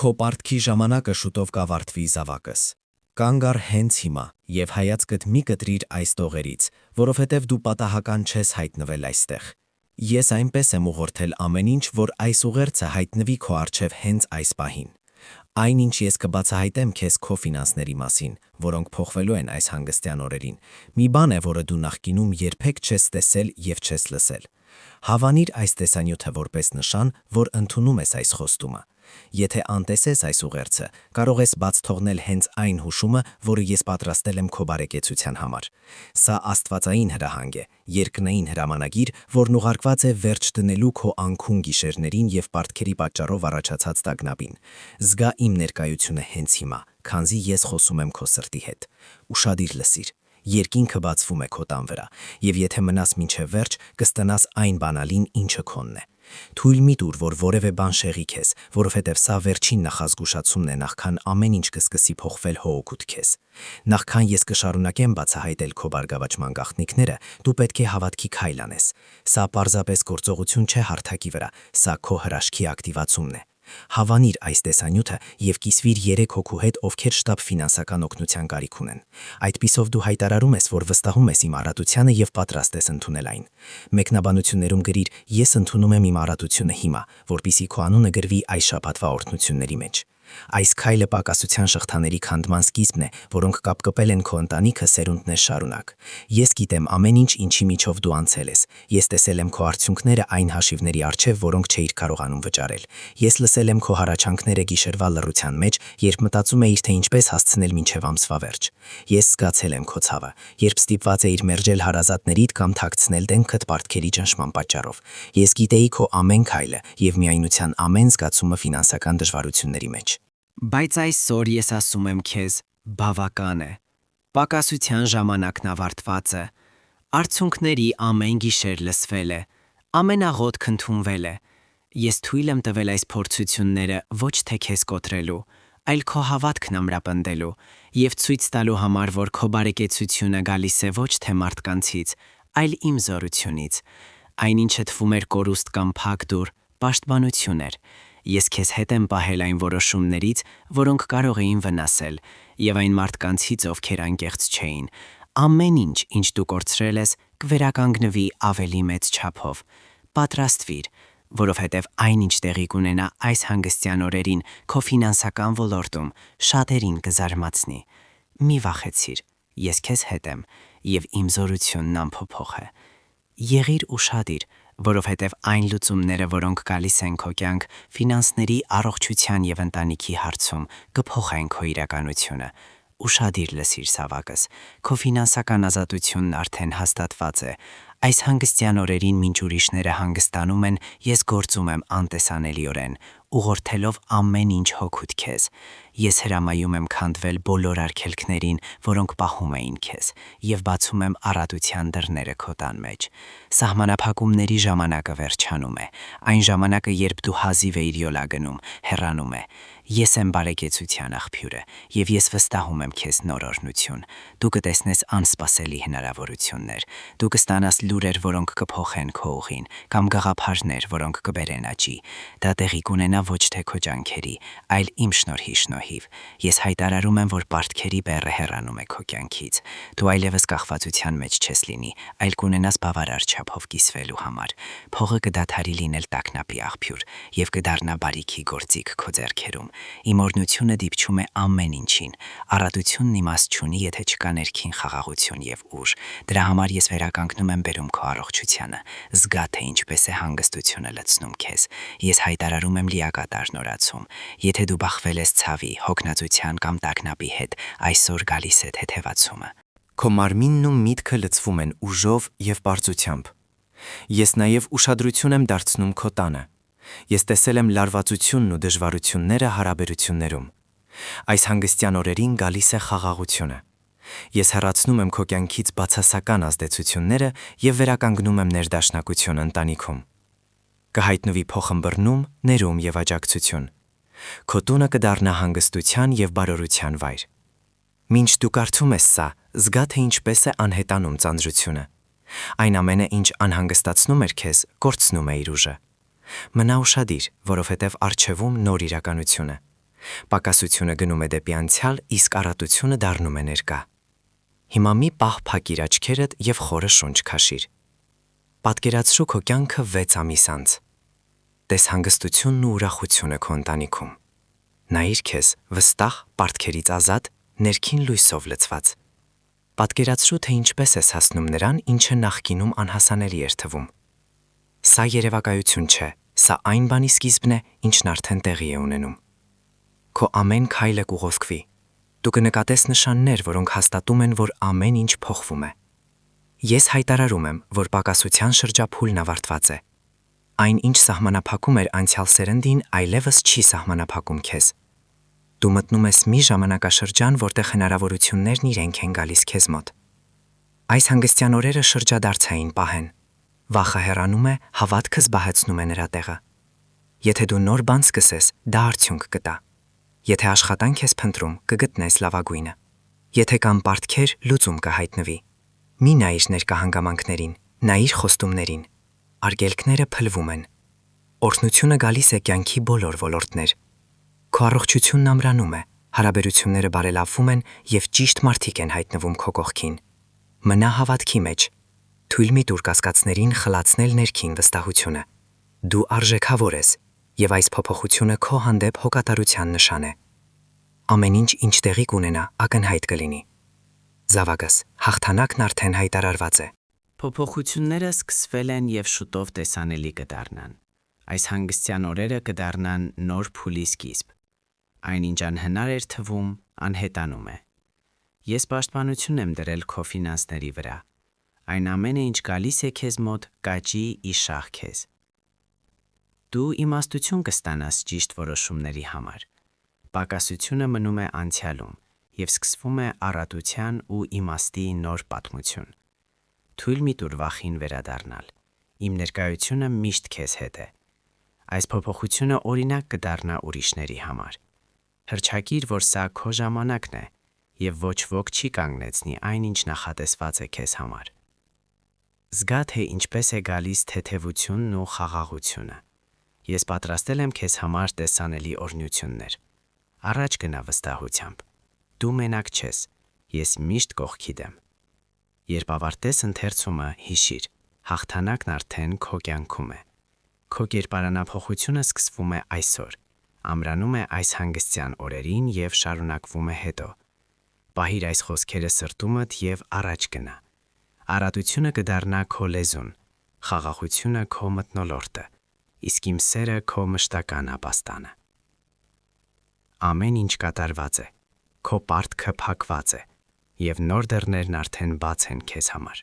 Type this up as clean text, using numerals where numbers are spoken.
Քո պարտքի ժամանակը շուտով կավարտվի զավակս։ Կանգ առ հենց հիմա եւ հայացքդ մի կտրիր այս տողերից, որովհետեւ դու պատահական չես հայտնվել այստեղ։ Ես այնպես եմ ուղղորդել ամեն ինչ, որ այս ուղերձը հայտնվի քո առջև հենց այս պահին։ Այնինչ ես կբացահայտեմ քեզ քո ֆինանսների մասին, որոնք փոխվելու են այս հանգստյան օրերին, մի բան է, որը դու նախկինում երբեք չես տեսել եւ չես լսել։ Հավանիր այս տեսանյութը որպես նշան, որ ընդունում ես այս խոստումը։ Եթե անտեսես այս ուղերձը, կարող ես բաց թողնել հենց այն հուշումը, որը ես պատրաստել եմ քո բարեկեցության համար։ Սա աստվածային հրահանգ է, երկնային հրամանագիր, որն ուղարկված է վերջ դնելու քո անքուն գիշերներին եւ պարտքերի պատճառով առաջացած տագնապին։ Զգա իմ ներկայությունը հենց հիմա, քանզի ես խոսում եմ քո սրտի հետ։ Ուշադիր լսիր։ Երկինքը բացվում է քո տան վրա, եւ եթե մնաս մինչև վերջ, կստանաս այն բանալին, ինչը քոնն է։ Թույլ մի տուր, որ որևէ բան շեղի քեզ, որովհետև սա վերջին նախազգուշացումն է, նախքան ամեն ինչ կսկսի փոխվել հո օգուտ քեզ։ Նախքան ես կշարունակեմ բացահայտել քո բարգավաճման գաղտնիքները, դու պետք է հավատքի քայլ անես։ Սա պարզապես գործողություն չէ հարթակի վրա, սա քո հրաշքի ակտիվացումն է։ Հավանիր այս տեսանյութը եւ կիսվիր 3 հոգու հետ, ովքեր շտապ ֆինանսական օգնության կարիք ունեն։ Այդպիսով դու հայտարարում ես, որ վստահում ես իմ առատությանը եւ պատրաստ ես ընդունել այն։ Մեկնաբանություններում գրիր. ես ընդունում եմ իմ առատությունը հիմա, որպիսի քո անունը գրվի այս շաբաթվա օրհնությունների մեջ։ Այս քայլը պակասության շղթաների քանդման սկիզբն է, որոնք կապկպել են քո ընտանիքը սերունդներ շարունակ։ Ես գիտեմ ամեն ինչ, ինչի միջով դու անցել ես։ Ես տեսել եմ քո արդյունքները այն հաշիվների առջև, որոնք չէիր կարողանում վճարել։ Ես լսել եմ քո հառաչանքները գիշերվա լռության մեջ, երբ մտածում էիր, թե ինչպես հասցնել մինչև ամսվա վերջ։ Ես զգացել եմ քո ցավը, երբ ստիպված էիր մերժել հարազատներիդ կամ թաքցնել դեմքդ պարտքերի ճնշման պատճառով։ Ես գիտեի քո ամեն քայլը եւ միայնության ամեն զգացումը ֆինանսական դժվարությունների մեջ։ Բայց այսօր ես ասում եմ քեզ, բավական է։ Պակասության ժամանակն ավարտված է։ Արցունքների ամեն գիշեր լսվել է։ Ամեն աղոթք ընդունվել է։ Ես թույլ եմ տվել այս փորձությունները ոչ թե քեզ կոտրելու, այլ քո հավատքն ամրապնդելու եւ ցույց տալու համար, որ քո բարեկեցությունը գալիս է ոչ թե մարդկանցից, այլ իմ զորությունից։ Այնինչը թվում էր կորուստ կամ փակ դուր, պաշտպանություն էր։ Ես քեզ հետ եմ պահել այն որոշումներից, որոնք կարող էին վնասել, եւ այն մարդկանցից, ովքեր անկեղծ չէին։ Ամեն ինչ, ինչ դու կորցրել ես, կվերականգնվի ավելի մեծ չափով։ Պատրաստվիր, որովհետև այն ինչ տեղի կունենա այս հանգստյան օրերին քո ֆինանսական ոլորտում, շատերին կզարմացնի։ Մի վախեցիր, ես քեզ հետ եմ, եւ իմ զորությունն անփոփոխ է։ Եղիր ուշադիր, որովհետև այն լուծումները, որոնք գալիս են քո կյանք, ֆինանսների առողջության եւ ընտանիքի հարցում կփոխեն քո իրականությունը։ Ուշադիր լսիր զավակս, քո ֆինանսական ազատությունն արդեն հաստատված է։ Այս հանգստյան օրերին, մինչ ուրիշները հանգստանում են, ես գործում եմ անտեսանելիորեն, ուղղորդելով ամեն ինչ հոգուտ քեզ։ Ես հրամայում եմ քանդվել բոլոր արգելքներին, որոնք պահում էին քեզ, եւ բացում եմ առատության դռները քո տան մեջ։ Սահմանափակումների ժամանակը վերջանում է։ Այն ժամանակը, երբ դու հազիվ էիր յոլա գնում, հեռանում է։ Ես եմ բարեկեցության աղբյուրը, եւ ես վստահում եմ քեզ նոր օրհնություն։ Դու կտեսնես անսպասելի հնարավորություններ։ Դու կստանաս լուրեր, որոնք կփոխեն քո ուղին, կամ գաղափարներ, որոնք կբերեն աճի։ Դա տեղի կունենա ոչ թե քո ջանքերի, այլ իմ շնորհի շնորհիվ։ Ես հայտարարում եմ, որ պարտքերի բեռը հեռանում է քո կյանքից։ Դու այլևս կախվածության մեջ չես լինի, այլ կունենաս բավարար չափով կիսվելու համար։ Փողը կդադարի լինել տագնապի աղբյուր եւ կդառնա բարիքի գործիք քո ձեռքերում։ Իմ օրհնությունը դիպչում է ամեն ինչին։ Առատությունն իմաստ չունի, եթե չկա ներքին խաղաղություն եւ ուժ։ Դրա համար ես վերականգնում եմ բերում քո առողջությանը։ Զգա, թե ինչպես է հանգստությունը լցնում քեզ։ Ես հայտարարում եմ լիակատար նորացում։ Եթե դու բախվել ես ցավի, հոգնածության կամ տագնապի հետ, այսօր գալիս է թեթևացումը։ Քո մարմինն ու միտքը լցվում են ուժով եւ պարզությամբ։ Ես նաեւ ուշադրություն եմ դարձնում քո տանը։ Ես տեսել եմ լարվածությունն ու դժվարությունները հարաբերություններում։ Այս հանգստյան օրերին գալիս է խաղաղությունը։ Ես հեռացնում եմ քո կյանքից բացասական ազդեցությունները եւ վերականգնում եմ ներդաշնակություն ընտանիքում։ Կհայտնվի փոխըմբռնում, ներում եւ աջակցություն։ Քո տունը կդառնա հանգստության եւ բարօրության վայր։ Մինչ դու կարդում ես սա, զգա, թե ինչպես է անհետանում ծանրությունը։ Այն ամենը, ինչ անհանգստացնում էր քեզ, կորցնում է իր ուժը։ Մնա ուշադիր, որովհետև առջևում նոր իրականություն է։ Պակասությունը գնում է դեպի անցյալ, իսկ առատությունը դառնում է ներկա։ Հիմա մի պահ փակիր աչքերդ եւ խորը շունչ քաշիր։ Պատկերացրու քո կյանքը 6 ամիս անց։ Տես հանգստությունն ու ուրախությունը քո ընտանիքում։ Նայիր քեզ վստահ, պարտքերից ազատ, ներքին լույսով լցված։ Պատկերացրու, թե ինչպես ես հասնում նրան, ինչը նախկինում անհասանելի էր թվում։ Սա երևակայություն չէ, սա այն բանի սկիզբն է, ինչն արդեն տեղի է ունենում։ Քո ամեն քայլը կուղովկվի։ Դու կնկատես նշաններ, որոնք հաստատում են, որ ամեն ինչ փոխվում է։ Ես հայտարարում եմ, որ պակասության շրջափուլն ավարտված է։ Այն, ինչ սահմանափակում էր անցյալ սերնդին, այլևս չի սահմանափակում քեզ։ Դու մտնում ես մի ժամանակաշրջան, որտեղ հնարավորություններն իրենք են գալիս քեզ մոտ։ Այս հանգստյան օրերը շրջադարձային պահ են։ Վախը հեռանում է, հավատքը զբաղեցնում է նրա տեղը։ Եթե դու նոր բան սկսես, դա արդյունք կտա։ Եթե աշխատանք ես փնտրում, կգտնես լավագույնը։ Եթե կան պարտքեր, լուծում կհայտնվի։ Մի նայիր ներկա հանգամանքներին, նայիր խոստումներին։ Արգելքները փլվում են։ Օրհնությունը գալիս է կյանքի բոլոր ոլորտներ։ Քո առողջությունն ամրանում է, հարաբերությունները բարելավում են եւ ճիշտ մարդիկ են հայտնվում քո կողքին։ Մնա հավատքի մեջ։ Թույլ մի տուր կասկածներին խլացնել ներքին վստահությունը։ Դու արժեքավոր ես, եւ այս փոփոխությունը քո հանդեպ հոգատարության նշան է։ Ամեն ինչ, ինչ տեղի կունենա, ակնհայտ կլինի։ Զավակս, հաղթանակն արդեն հայտարարված է։ Փոփոխությունները սկսվել են եւ շուտով տեսանելի կդառնան։ Այս հանգստյան օրերը կդառնան նոր փուլի սկիզբ։ Այն, ինչ անհնար էր թվում, անհետանում է։ Ես պաշտպանություն եմ դրել քո ֆինանսների վրա։ Այն ամենը, ինչ գալիս է քեզ մոտ, կաճի իշախ քեզ։ Դու իմաստություն կստանաս ճիշտ որոշումների համար։ Պակասությունը մնում է անցյալում եւ սկսվում է առատության ու իմաստի նոր պատմություն։ Թույլ մի տուր վախին վերադառնալ։ Իմ ներկայությունը միշտ քեզ հետ է։ Այս փոփոխությունը օրինակ կդառնա ուրիշների համար։ Հռչակիր, որ սա քո ժամանակն է եւ ոչ ոք չի կանգնեցնի այն, ինչ նախատեսված է քեզ համար։ Զգա, թե ինչպես է գալիս թեթևությունն ու խաղաղությունը։ Ես պատրաստել եմ քեզ համար տեսանելի օրհնություններ։ Առաջ գնա վստահությամբ։ Դու մենակ չես, ես միշտ կողքիդ եմ։ Երբ ավարտես ընթերցումը, հիշիր, հաղթանակն արդեն քո կյանքում է։ Քո կերպարանափոխությունը սկսվում է այսօր, ամրանում է այս հանգստյան օրերին եւ շարունակվում է հետո։ Պահիր այս խոսքերը սրտումդ եւ առաջ գնա։ Առատությունը կդառնա քո լեզուն, խաղաղությունը քո մթնոլորտը, իսկ իմ սերը քո մշտական ապաստանը։ Ամեն ինչ կատարված է, քո պարտքը փակված է, եւ նոր դռներն արդեն բաց են քեզ համար։